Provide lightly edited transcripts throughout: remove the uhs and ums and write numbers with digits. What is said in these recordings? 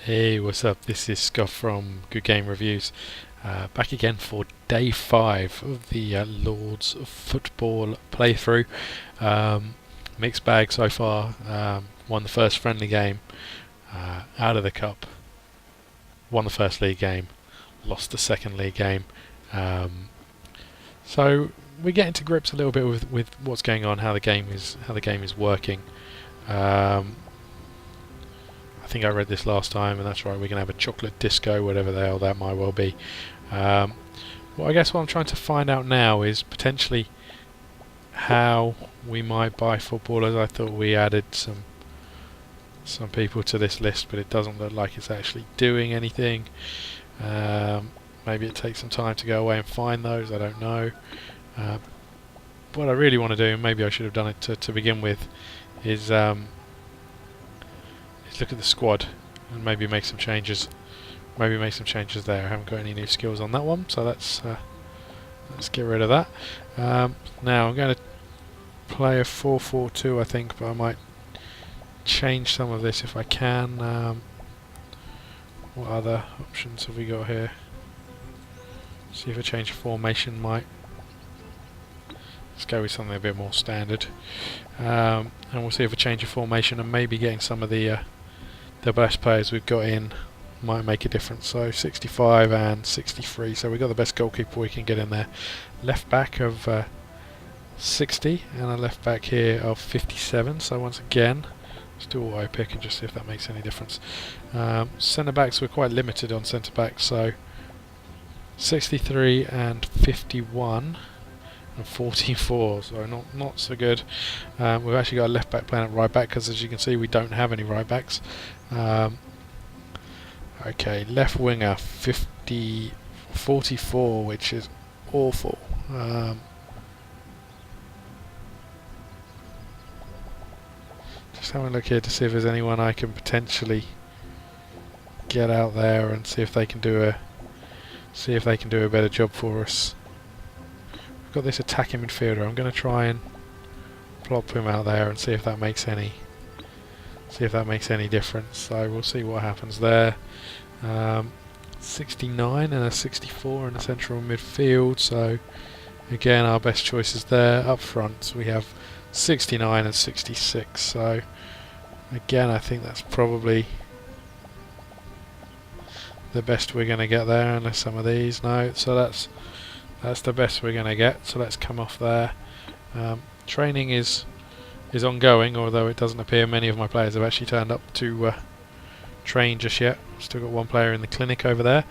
Hey, what's up? This is Scott from Goodgamereviews, back again for day 5 of the Lords football playthrough. Mixed bag so far. Won the first friendly game out of the cup. Won the first league game. Lost the second league game. So we're getting to grips a little bit with what's going on, how the game is working. I think I read this last time, and that's right, we're going to have a chocolate disco, whatever the hell that might well be. Well, I guess what I'm trying to find out now is potentially how we might buy footballers. I thought we added some people to this list, but it doesn't look like it's actually doing anything. Maybe it takes some time to go away and find those, I don't know. What I really want to do, and maybe I should have done it to begin with, is look at the squad and maybe make some changes. Maybe make some changes there. I haven't got any new skills on that one, so let's get rid of that. Now I'm going to play a 4-4-2, I think, but I might change some of this if I can. What other options have we got here? See if a change of formation might. Let's go with something a bit more standard, and we'll see if a change of formation and maybe getting some of the best players we've got in might make a difference. So 65 and 63, so we've got the best goalkeeper we can get in there. Left back of 60 and a left back here of 57, so once again let's do auto pick and just see if that makes any difference. Centre backs, we're quite limited on centre backs, so 63 and 51 and 44, so not so good. We've actually got a left back playing at right back, because as you can see we don't have any right backs. Okay, left winger 44, which is awful. Just having a look here to see if there's anyone I can potentially get out there and see if they can do a better job for us. We've got this attacking midfielder. I'm going to try and plop him out there and see if that makes any difference. So we'll see what happens there. 69 and a 64 in the central midfield. So again, our best choices there. Up front we have 69 and 66. So again, I think that's probably the best we're going to get there, unless some of these. No, so that's the best we're going to get. So let's come off there. Training is ongoing, although it doesn't appear many of my players have actually turned up to train just yet. Still got one player in the clinic over there.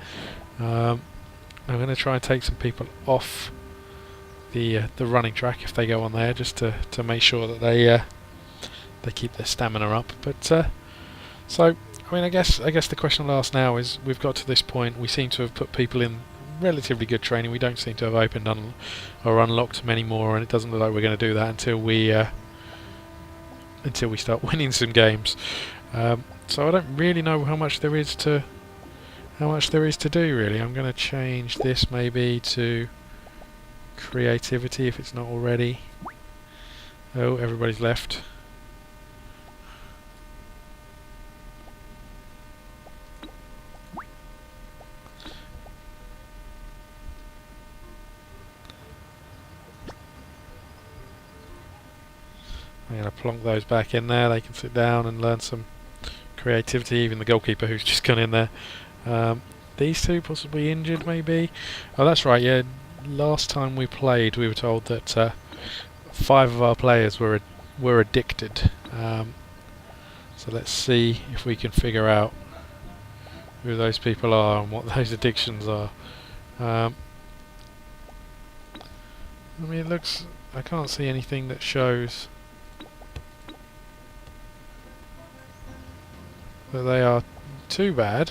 I'm going to try and take some people off the running track if they go on there, just to make sure that they keep their stamina up. But so I mean, I guess the question I'll ask now is, we've got to this point, we seem to have put people in relatively good training. We don't seem to have opened or unlocked many more, and it doesn't look like we're going to do that until we start winning some games. So I don't really know how much there is to do, really. I'm going to change this maybe to creativity if it's not already. Oh, everybody's left. I'm going to plonk those back in there. They can sit down and learn some creativity. Even the goalkeeper who's just gone in there. These two possibly injured, maybe. Oh, that's right. Yeah, last time we played, we were told that 5 of our players were addicted. So let's see if we can figure out who those people are and what those addictions are. I mean, it looks. I can't see anything that shows that they are too bad.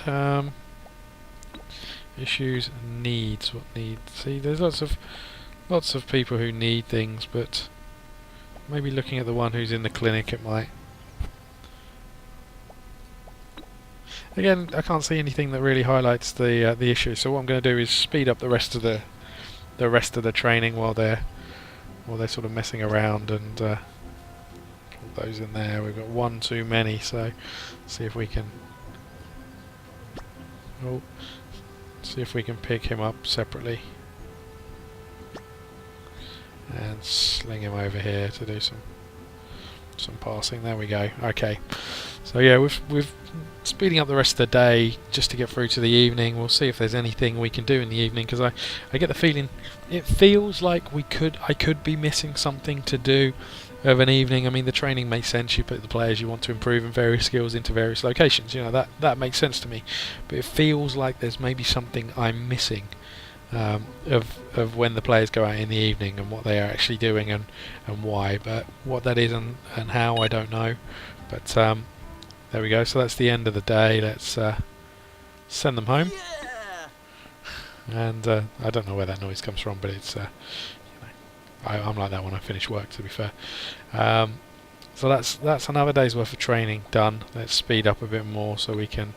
Issues, needs. What needs? See, there's lots of people who need things, but maybe looking at the one who's in the clinic, it might. Again, I can't see anything that really highlights the issue. So what I'm going to do is speed up the rest of the training while they're sort of messing around, and put those in there. We've got one too many, so see if we can Oh, see if we can pick him up separately and sling him over here to do some passing. There we go. Okay, so yeah, we've speeding up the rest of the day just to get through to the evening. We'll see if there's anything we can do in the evening, because I get the feeling it feels like I could be missing something to do of an evening. I mean, the training makes sense. You put the players you want to improve in various skills into various locations. You know, that makes sense to me. But it feels like there's maybe something I'm missing of when the players go out in the evening and what they are actually doing and why. But what that is and how, I don't know. But there we go. So that's the end of the day. Let's send them home. And I don't know where that noise comes from, but it's I'm like that when I finish work, to be fair. So that's another day's worth of training done. Let's speed up a bit more so we can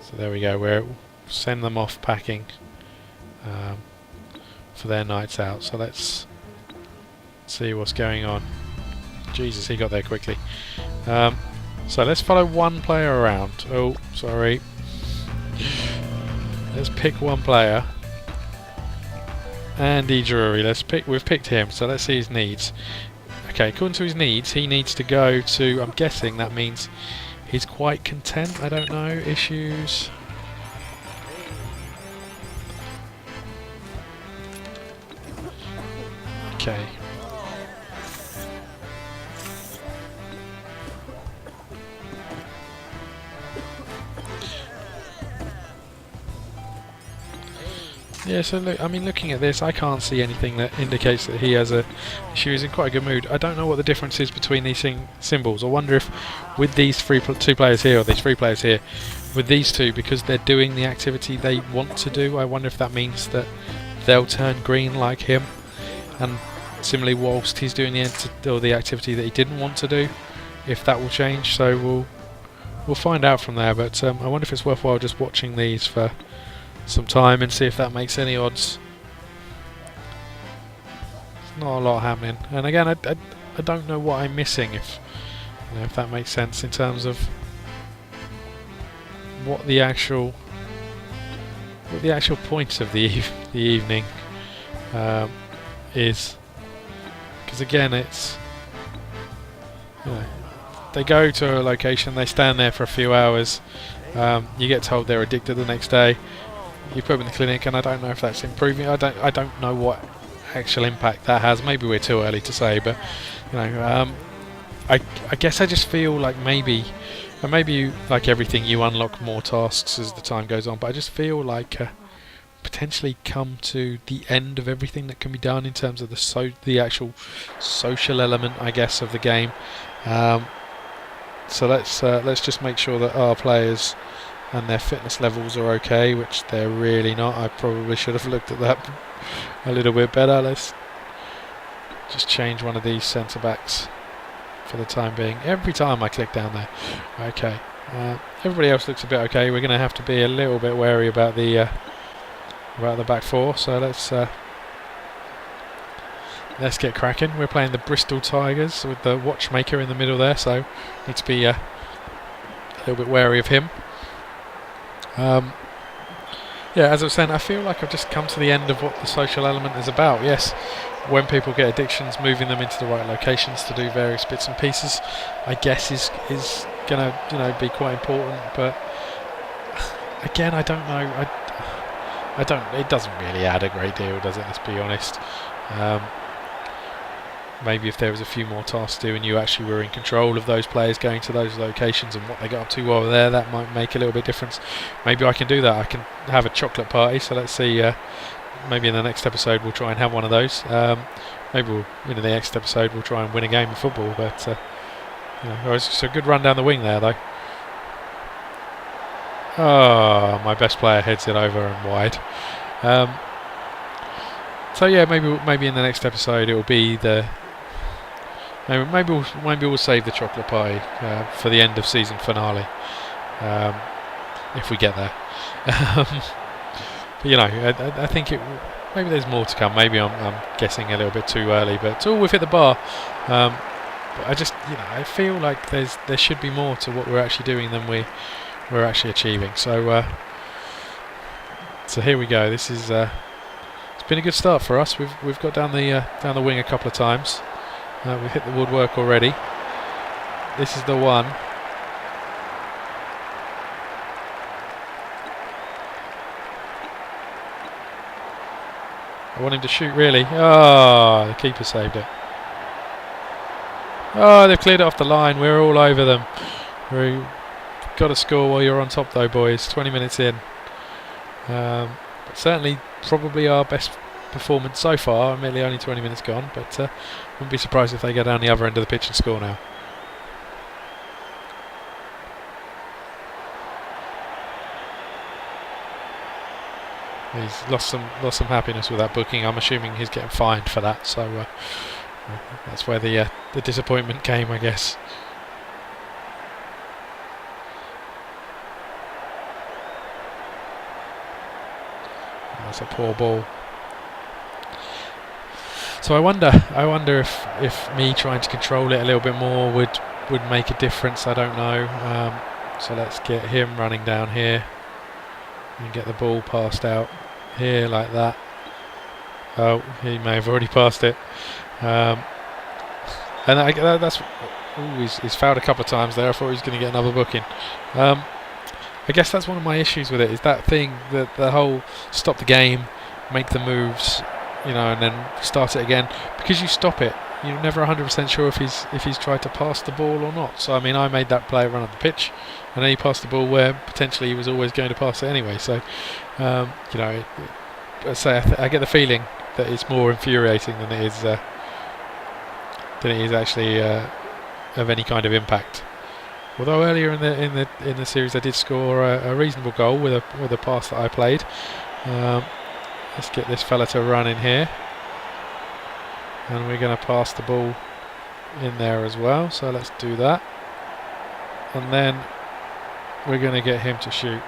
so there we go. We'll send them off packing for their nights out. So let's see what's going on. Jesus, he got there quickly. So let's follow one player around. Oh, sorry. Let's pick one player. Andy Drury. We've picked him. So let's see his needs. Okay, according to his needs, he needs to go to. I'm guessing that means he's quite content. I don't know. Issues. Okay. Yeah, so look, I mean, looking at this, I can't see anything that indicates that he has a issue. He's in quite a good mood. I don't know what the difference is between these symbols. I wonder if with these two players here, or these three players here, with these two, because they're doing the activity they want to do, I wonder if that means that they'll turn green like him. And similarly, whilst he's doing the activity that he didn't want to do, if that will change. So we'll find out from there. But I wonder if it's worthwhile just watching these for some time and see if that makes any odds. There's not a lot happening, and again, I don't know what I'm missing, if that makes sense in terms of what the actual point of the evening is, because again, it's they go to a location, they stand there for a few hours, you get told they're addicted the next day. You put them in the clinic, and I don't know if that's improving. I don't know what actual impact that has. Maybe we're too early to say, but I guess I just feel like maybe like everything, you unlock more tasks as the time goes on. But I just feel like potentially come to the end of everything that can be done in terms of the actual social element, I guess, of the game. So let's just make sure that our players and their fitness levels are okay, which they're really not. I probably should have looked at that a little bit better. Let's just change one of these centre backs for the time being. Every time I click down there. Okay. Everybody else looks a bit okay. We're going to have to be a little bit wary about the back four. So let's get cracking. We're playing the Bristol Tigers with the watchmaker in the middle there, so need to be a little bit wary of him. Yeah, as I was saying, I feel like I've just come to the end of what the social element is about. Yes, when people get addictions, moving them into the right locations to do various bits and pieces, I guess is going to be quite important. But again, I don't know. I don't. It doesn't really add a great deal, does it? Let's be honest. Maybe if there was a few more tasks to do and you actually were in control of those players going to those locations and what they got up to while they're there, that might make a little bit difference. Maybe I can do that. I can have a chocolate party. So let's see. Maybe in the next episode we'll try and have one of those. Maybe in the next episode we'll try and win a game of football. But it's a good run down the wing there, though. Oh, my best player heads it over and wide. So yeah, maybe in the next episode it will be the. Maybe we'll save the chocolate pie for the end of season finale, if we get there. But I think maybe there's more to come. Maybe I'm guessing a little bit too early, but we've hit the bar. But I just, I feel like there should be more to what we're actually doing than we're actually achieving. So so here we go. This is it's been a good start for us. We've got down the wing a couple of times. We've hit the woodwork already. This is the one. I want him to shoot, really. Oh, the keeper saved it. Oh, they've cleared it off the line. We're all over them. We've got to score while you're on top, though, boys. 20 minutes in. But certainly, probably our best performance so far. Admittedly, only 20 minutes gone, but wouldn't be surprised if they go down the other end of the pitch and score now. He's lost some happiness with that booking. I'm assuming he's getting fined for that, so that's where the disappointment came, I guess. That's a poor ball. So I wonder if me trying to control it a little bit more would make a difference. I don't know. So let's get him running down here and get the ball passed out here like that. Oh, he may have already passed it. And that's... Ooh, he's fouled a couple of times there. I thought he was going to get another booking. I guess that's one of my issues with it, is that thing, that the whole stop the game, make the moves, and then start it again. Because you stop it, you're never 100% sure if he's tried to pass the ball or not. So I mean, I made that player run up the pitch, and then he passed the ball where potentially he was always going to pass it anyway. So I get the feeling that it's more infuriating than it is actually of any kind of impact. Although earlier in the series I did score a reasonable goal with a pass that I played. Let's get this fella to run in here, and we're going to pass the ball in there as well. So let's do that, and then we're going to get him to shoot.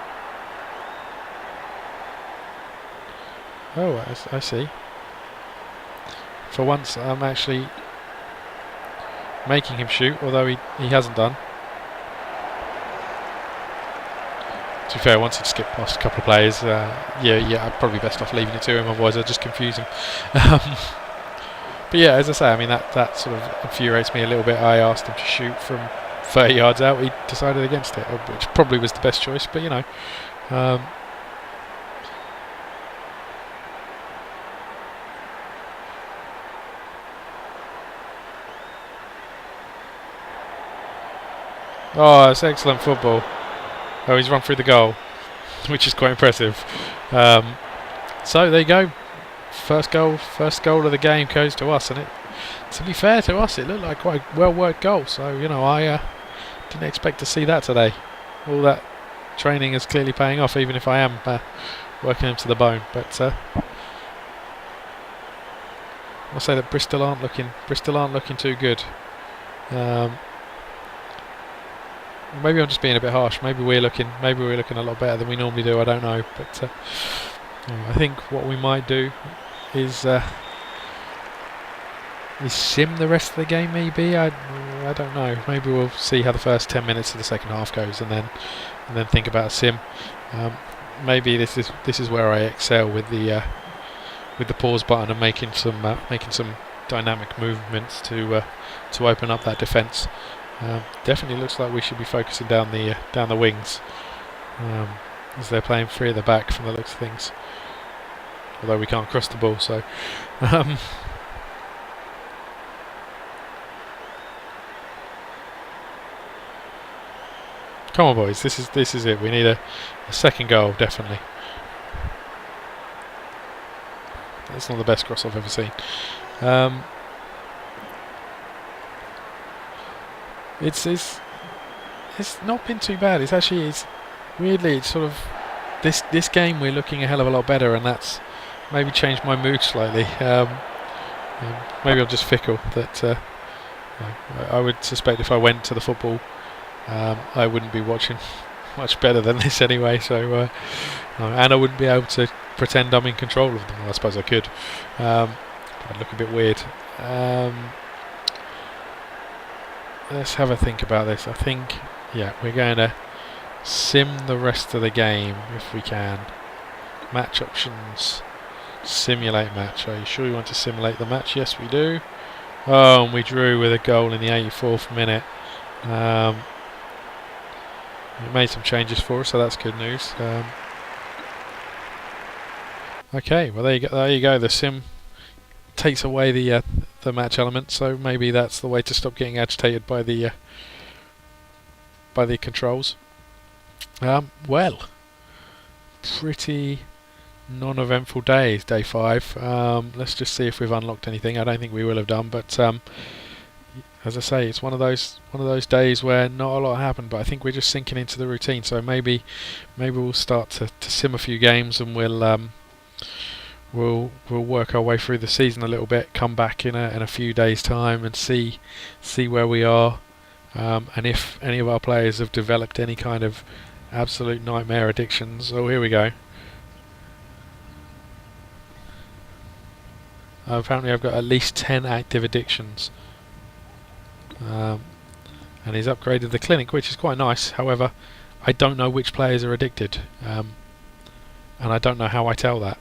Oh, I see. For once, I'm actually making him shoot, although he hasn't done. To be fair, once he'd skipped past a couple of players, I'm probably best off leaving it to him, otherwise I'd just confuse him. But yeah, as I say, I mean that sort of infuriates me a little bit. I asked him to shoot from 30 yards out, he decided against it, which probably was the best choice, but oh, it's excellent football. Oh, he's run through the goal, which is quite impressive. So there you go. First goal of the game goes to us, and to be fair to us, it looked like quite a well-worked goal. So I didn't expect to see that today. All that training is clearly paying off, even if I am working him to the bone. But I'll say that Bristol aren't looking too good. Maybe I'm just being a bit harsh. Maybe we're looking a lot better than we normally do. I don't know, but I think what we might do is sim the rest of the game. Maybe I don't know. Maybe we'll see how the first 10 minutes of the second half goes, and then think about a sim. Maybe this is where I excel with the pause button and making some dynamic movements to open up that defence. Definitely looks like we should be focusing down the wings, as they're playing free at the back from the looks of things. Although we can't cross the ball, so come on, boys, this is it. We need a second goal, definitely. That's not the best cross I've ever seen. It's not been too bad. It's weirdly, it's sort of this game we're looking a hell of a lot better, and that's maybe changed my mood slightly. Maybe I'm just fickle. That I would suspect if I went to the football, I wouldn't be watching much better than this anyway. So and I wouldn't be able to pretend I'm in control of them. Well, I suppose I could, but I'd look a bit weird. let's have a think about this. I think, yeah, we're going to sim the rest of the game if we can. Match options, simulate match. Are you sure you want to simulate the match? Yes, we do. Oh, and we drew with a goal in the 84th minute. It made some changes for us, so that's good news. Okay, well there you go. There you go. The sim takes away the match element, so maybe that's the way to stop getting agitated by the controls. Well, pretty non-eventful day, day 5. Let's just see if we've unlocked anything. I don't think we will have done, but as I say, it's one of those days where not a lot happened, but I think we're just sinking into the routine. So maybe we'll start to sim a few games, and we'll work our way through the season a little bit. Come back in a few days' time and see where we are, and if any of our players have developed any kind of absolute nightmare addictions. Oh, here we go. Apparently, I've got at least 10 active addictions. And he's upgraded the clinic, which is quite nice. However, I don't know which players are addicted, and I don't know how I tell that.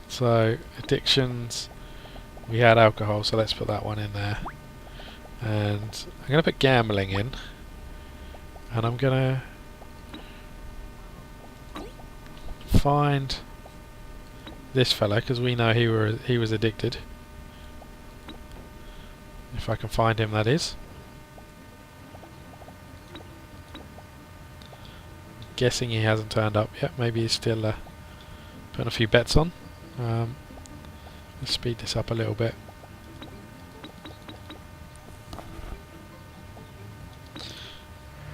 So addictions, we had alcohol, so let's put that one in there, and I'm going to put gambling in, and I'm going to find this fella because we know he was addicted. If I can find him, that is. Guessing he hasn't turned up yet. Maybe he's still putting a few bets on. Let's speed this up a little bit.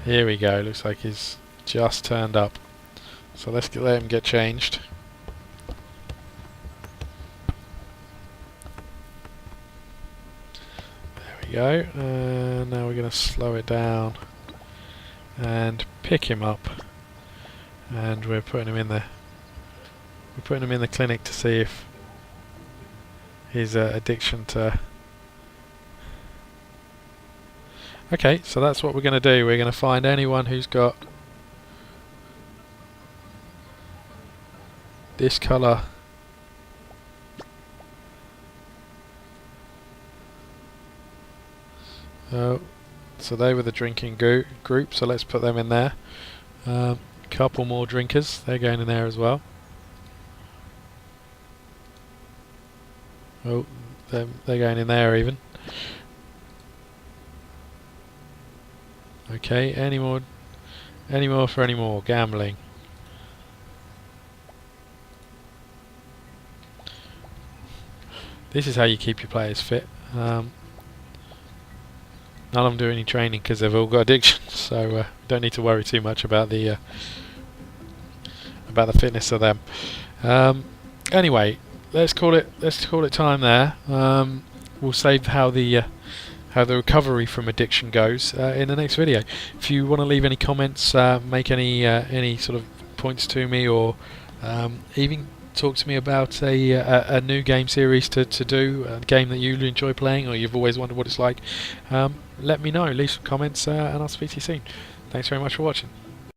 Here we go. Looks like he's just turned up. So let's let him get changed. Go, and now we're going to slow it down and pick him up, and we're putting him in the clinic to see if his addiction to. Okay, so that's what we're going to do. We're going to find anyone who's got this colour. So they were the drinking group, so let's put them in there. Couple more drinkers, they're going in there as well. Oh, they're going in there even. Okay, any more for any more gambling. This is how you keep your players fit. None of them do any training because they've all got addictions, so don't need to worry too much about the fitness of them. Anyway, let's call it time there. We'll save how the recovery from addiction goes in the next video. If you want to leave any comments, make any sort of points to me, or even talk to me about a new game series to do, a game that you enjoy playing or you've always wondered what it's like, let me know. Leave some comments, and I'll speak to you soon. Thanks very much for watching.